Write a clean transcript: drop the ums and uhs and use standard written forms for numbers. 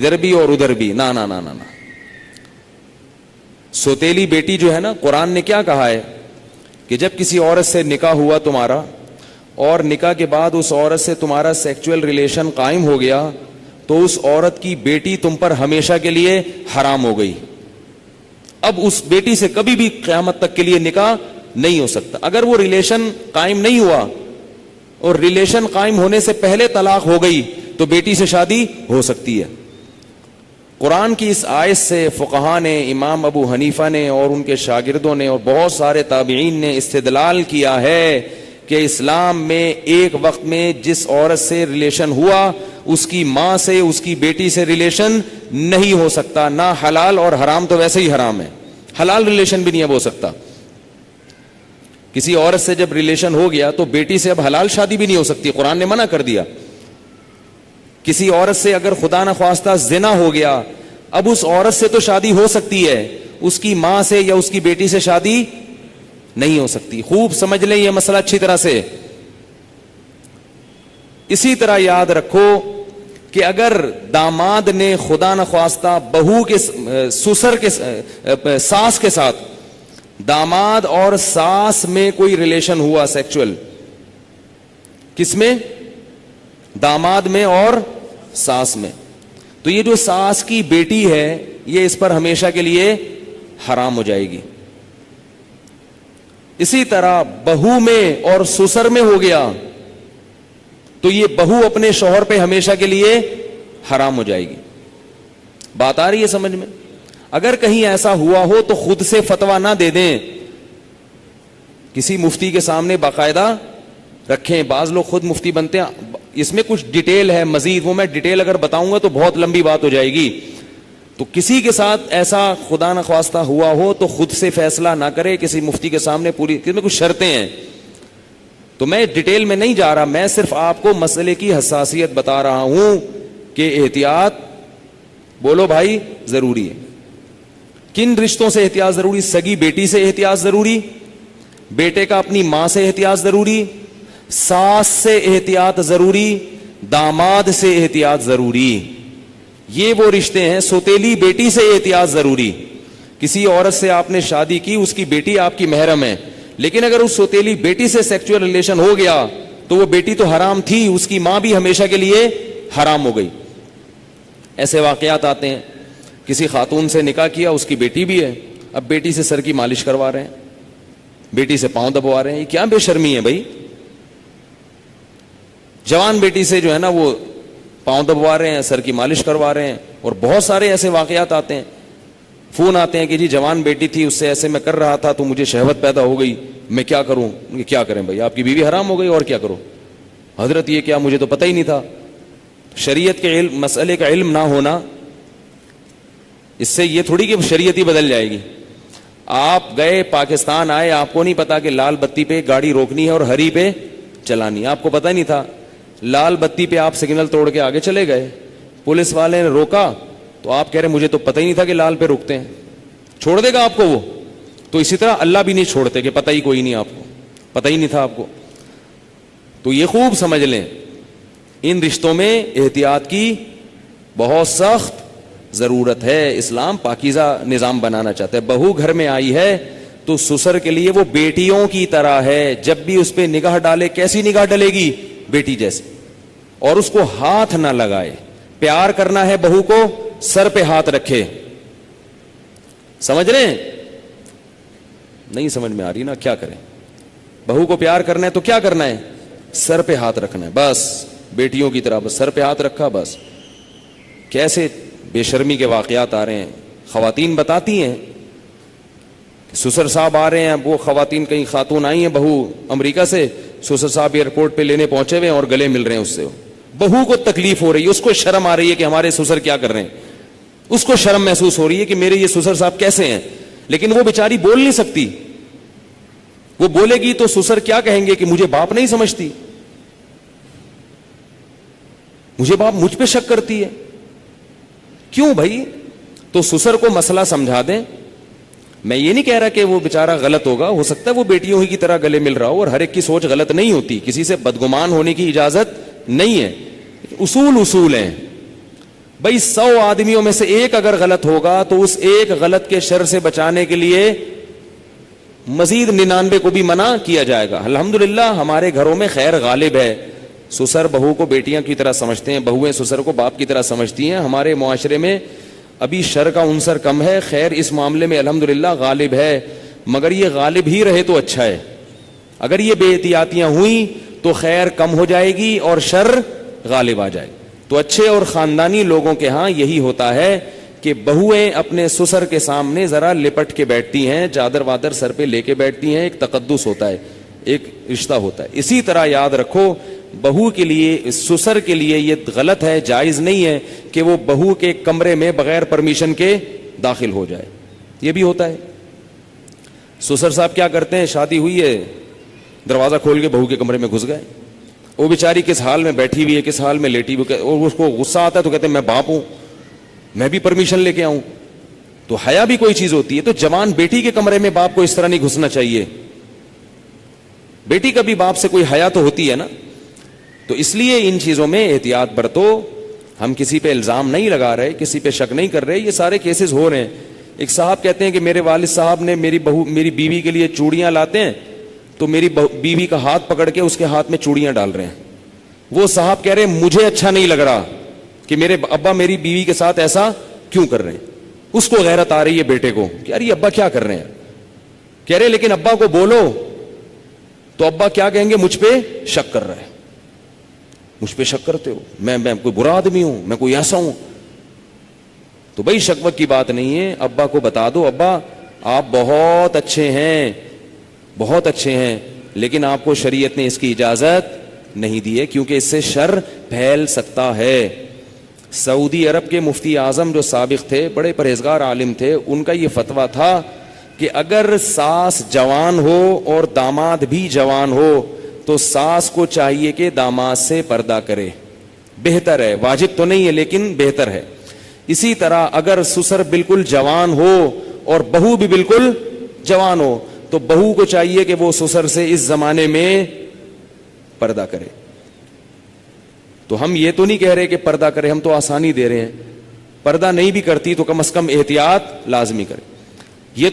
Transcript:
ادھر بھی اور ادھر بھی، نا نا نا نا نا۔ سوتیلی بیٹی جو ہے نا، قرآن نے کیا کہا ہے کہ جب کسی عورت سے نکاح ہوا تمہارا اور نکاح کے بعد اس عورت سے تمہارا سیکچول ریلیشن قائم ہو گیا تو اس عورت کی بیٹی تم پر ہمیشہ کے لیے حرام ہو گئی۔ اب اس بیٹی سے کبھی بھی قیامت تک کے لیے نکاح نہیں ہو سکتا۔ اگر وہ ریلیشن قائم نہیں ہوا اور ریلیشن قائم ہونے سے پہلے طلاق ہو گئی تو بیٹی سے شادی ہو سکتی ہے۔ قرآن کی اس آیت سے فقہا نے، امام ابو حنیفہ نے اور ان کے شاگردوں نے اور بہت سارے تابعین نے استدلال کیا ہے کہ اسلام میں ایک وقت میں جس عورت سے ریلیشن ہوا اس کی ماں سے، اس کی بیٹی سے ریلیشن نہیں ہو سکتا، نہ حلال اور حرام تو ویسے ہی حرام ہے، حلال ریلیشن بھی نہیں اب ہو سکتا۔ کسی عورت سے جب ریلیشن ہو گیا تو بیٹی سے اب حلال شادی بھی نہیں ہو سکتی، قرآن نے منع کر دیا۔ کسی عورت سے اگر خدا نخواستہ زنا ہو گیا، اب اس عورت سے تو شادی ہو سکتی ہے، اس کی ماں سے یا اس کی بیٹی سے شادی نہیں ہو سکتی۔ خوب سمجھ لیں یہ مسئلہ اچھی طرح سے۔ اسی طرح یاد رکھو کہ اگر داماد نے خدا نخواستہ بہو کے سسر کے ساس کے ساتھ، داماد اور ساس میں کوئی ریلیشن ہوا سیکچول، کس میں؟ داماد میں اور ساس میں، تو یہ جو ساس کی بیٹی ہے یہ اس پر ہمیشہ کے لیے حرام ہو جائے گی۔ اسی طرح بہو میں اور سسر میں ہو گیا تو یہ بہو اپنے شوہر پہ ہمیشہ کے لیے حرام ہو جائے گی۔ بات آ رہی ہے سمجھ میں؟ اگر کہیں ایسا ہوا ہو تو خود سے فتویٰ نہ دے دیں، کسی مفتی کے سامنے باقاعدہ رکھیں۔ بعض لوگ خود مفتی بنتے ہیں، اس میں کچھ ڈیٹیل ہے مزید، وہ میں ڈیٹیل اگر بتاؤں گا تو بہت لمبی بات ہو جائے گی۔ تو کسی کے ساتھ ایسا خدا نخواستہ ہوا ہو تو خود سے فیصلہ نہ کرے، کسی مفتی کے سامنے پوری، اس میں کچھ شرطیں ہیں، تو میں ڈیٹیل میں نہیں جا رہا، میں صرف آپ کو مسئلے کی حساسیت بتا رہا ہوں کہ احتیاط، بولو بھائی، ضروری ہے۔ کن رشتوں سے احتیاط ضروری؟ سگی بیٹی سے احتیاط ضروری، بیٹے کا اپنی ماں سے احتیاط ضروری، ساس سے احتیاط ضروری، داماد سے احتیاط ضروری۔ یہ وہ رشتے ہیں۔ سوتیلی بیٹی سے احتیاط ضروری۔ کسی عورت سے آپ نے شادی کی، اس کی بیٹی آپ کی محرم ہے، لیکن اگر اس سوتیلی بیٹی سے سیکچول ریلیشن ہو گیا تو وہ بیٹی تو حرام تھی، اس کی ماں بھی ہمیشہ کے لیے حرام ہو گئی۔ ایسے واقعات آتے ہیں، کسی خاتون سے نکاح کیا، اس کی بیٹی بھی ہے، اب بیٹی سے سر کی مالش کروا رہے ہیں، بیٹی سے پاؤں دبوا رہے ہیں، یہ کیا بے شرمی ہے بھائی؟ جوان بیٹی سے جو ہے نا وہ پاؤں دبوا رہے ہیں، سر کی مالش کروا رہے ہیں، اور بہت سارے ایسے واقعات آتے ہیں، فون آتے ہیں کہ جی جوان بیٹی تھی، اس سے ایسے میں کر رہا تھا تو مجھے شہوت پیدا ہو گئی، میں کیا کروں؟ کیا کریں بھائی، آپ کی بیوی حرام ہو گئی اور کیا کرو؟ حضرت یہ کیا، مجھے تو پتہ ہی نہیں تھا۔ شریعت کے علم، مسئلے کا علم نہ ہونا، اس سے یہ تھوڑی کہ شریعت ہی بدل جائے گی۔ آپ گئے پاکستان آئے، آپ کو نہیں پتا کہ لال بتی پہ گاڑی روکنی ہے اور ہری پہ چلانی ہے، آپ کو پتہ نہیں تھا، لال بتی پہ آپ سگنل توڑ کے آگے چلے گئے، پولیس والے نے روکا تو آپ کہہ رہے مجھے تو پتہ ہی نہیں تھا کہ لال پہ روکتے ہیں، چھوڑ دے گا آپ کو وہ؟ تو اسی طرح اللہ بھی نہیں چھوڑتے کہ پتہ ہی کوئی نہیں، آپ کو پتہ ہی نہیں تھا آپ کو۔ تو یہ خوب سمجھ لیں، ان رشتوں میں احتیاط کی بہت سخت ضرورت ہے۔ اسلام پاکیزہ نظام بنانا چاہتا ہے۔ بہو گھر میں آئی ہے تو سسر کے لیے وہ بیٹیوں کی طرح ہے، جب بھی اس پہ نگاہ ڈالے، کیسی نگاہ ڈلے گی؟ بیٹی جیسے، اور اس کو ہاتھ نہ لگائے۔ پیار کرنا ہے بہو کو، سر پہ ہاتھ رکھے۔ سمجھ رہے ہیں؟ نہیں سمجھ میں آ رہی نا، کیا کریں؟ بہو کو پیار کرنا ہے تو کیا کرنا ہے؟ سر پہ ہاتھ رکھنا ہے، بس بیٹیوں کی طرح، بس سر پہ ہاتھ رکھا بس۔ کیسے بے شرمی کے واقعات آ رہے ہیں، خواتین بتاتی ہیں، سسر صاحب آ رہے ہیں، وہ خواتین، کئی خاتون آئی ہیں بہو امریکہ سے، سسر صاحب ایئرپورٹ پہ لینے پہنچے ہوئے ہیں اور گلے مل رہے ہیں اس سے، بہو کو تکلیف ہو رہی ہے، اس کو شرم آ رہی ہے کہ ہمارے سسر کیا کر رہے ہیں، اس کو شرم محسوس ہو رہی ہے کہ میرے یہ سسر صاحب کیسے ہیں، لیکن وہ بیچاری بول نہیں سکتی، وہ بولے گی تو سسر کیا کہیں گے کہ مجھے باپ نہیں سمجھتی، مجھے باپ مجھ پہ شک کرتی ہے۔ کیوں بھائی؟ تو سسر کو مسئلہ سمجھا دیں۔ میں یہ نہیں کہہ رہا کہ وہ بیچارہ غلط ہوگا، ہو سکتا ہے وہ بیٹیوں ہی کی طرح گلے مل رہا ہو، اور ہر ایک کی سوچ غلط نہیں ہوتی، کسی سے بدگمان ہونے کی اجازت نہیں ہے، اصول ہیں۔ بھائی 100 آدمیوں میں سے ایک اگر غلط ہوگا تو اس ایک غلط کے شر سے بچانے کے لیے مزید 99 کو بھی منع کیا جائے گا. الحمدللہ ہمارے گھروں میں خیر غالب ہے. سسر بہو کو بیٹیاں کی طرح سمجھتے ہیں, بہویں سسر کو باپ کی طرح سمجھتی ہیں. ہمارے معاشرے میں ابھی شر کا عنصر کم ہے, خیر اس معاملے میں الحمدللہ غالب ہے, مگر یہ غالب ہی رہے تو اچھا ہے. اگر یہ بے احتیاطیاں ہوئیں تو خیر کم ہو جائے گی اور شر غالب آ جائے گی. تو اچھے اور خاندانی لوگوں کے ہاں یہی ہوتا ہے کہ بہویں اپنے سسر کے سامنے ذرا لپٹ کے بیٹھتی ہیں, چادر وادر سر پہ لے کے بیٹھتی ہیں, ایک تقدس ہوتا ہے, ایک رشتہ ہوتا ہے. اسی طرح یاد رکھو بہو کے لیے, سسر کے لیے یہ غلط ہے, جائز نہیں ہے کہ وہ بہو کے کمرے میں بغیر پرمیشن کے داخل ہو جائے. یہ بھی ہوتا ہے. سسر صاحب کیا کرتے ہیں, شادی ہوئی ہے, دروازہ کھول کے بہو کے کمرے میں گھس گئے. وہ بیچاری کس حال میں بیٹھی ہوئی ہے, کس حال میں لیٹی ہوئی, اور اس کو غصہ آتا ہے تو کہتے ہیں میں باپ ہوں, میں بھی پرمیشن لے کے آؤں. تو حیا بھی کوئی چیز ہوتی ہے. تو جوان بیٹی کے کمرے میں باپ کو اس طرح نہیں گھسنا چاہیے. بیٹی کا بھی باپ سے کوئی حیا تو ہوتی ہے نا. تو اس لیے ان چیزوں میں احتیاط برتو. ہم کسی پہ الزام نہیں لگا رہے, کسی پہ شک نہیں کر رہے, یہ سارے کیسز ہو رہے ہیں. ایک صاحب کہتے ہیں کہ میرے والد صاحب نے میری بیوی کے لیے چوڑیاں لاتے ہیں تو میری بیوی کا ہاتھ پکڑ کے اس کے ہاتھ میں چوڑیاں ڈال رہے ہیں. وہ صاحب کہہ رہے ہیں مجھے اچھا نہیں لگ رہا کہ میرے ابا میری بیوی کے ساتھ ایسا کیوں کر رہے ہیں. اس کو غیرت آ رہی ہے بیٹے کو کہ یار یہ ابا کیا کر رہے ہیں. کہہ رہے لیکن ابا کو بولو تو ابا کیا کہیں گے, مجھ پہ شک کر رہا ہے, مجھ پہ شک کرتے ہو, میں کوئی برا آدمی ہوں, میں کوئی ایسا ہوں. تو بھائی شک کی بات نہیں ہے. ابا کو بتا دو ابا آپ بہت اچھے ہیں, بہت اچھے ہیں, لیکن آپ کو شریعت نے اس کی اجازت نہیں دی ہے کیونکہ اس سے شر پھیل سکتا ہے. سعودی عرب کے مفتی اعظم جو سابق تھے, بڑے پرہیزگار عالم تھے, ان کا یہ فتویٰ تھا کہ اگر ساس جوان ہو اور داماد بھی جوان ہو تو ساس کو چاہیے کہ داماد سے پردہ کرے, بہتر ہے, واجب تو نہیں ہے لیکن بہتر ہے. اسی طرح اگر سسر بالکل جوان ہو اور بہو بھی بالکل جوان ہو تو بہو کو چاہیے کہ وہ سسر سے اس زمانے میں پردہ کرے. تو ہم یہ تو نہیں کہہ رہے کہ پردہ کرے, ہم تو آسانی دے رہے ہیں. پردہ نہیں بھی کرتی تو کم از کم احتیاط لازمی کرے.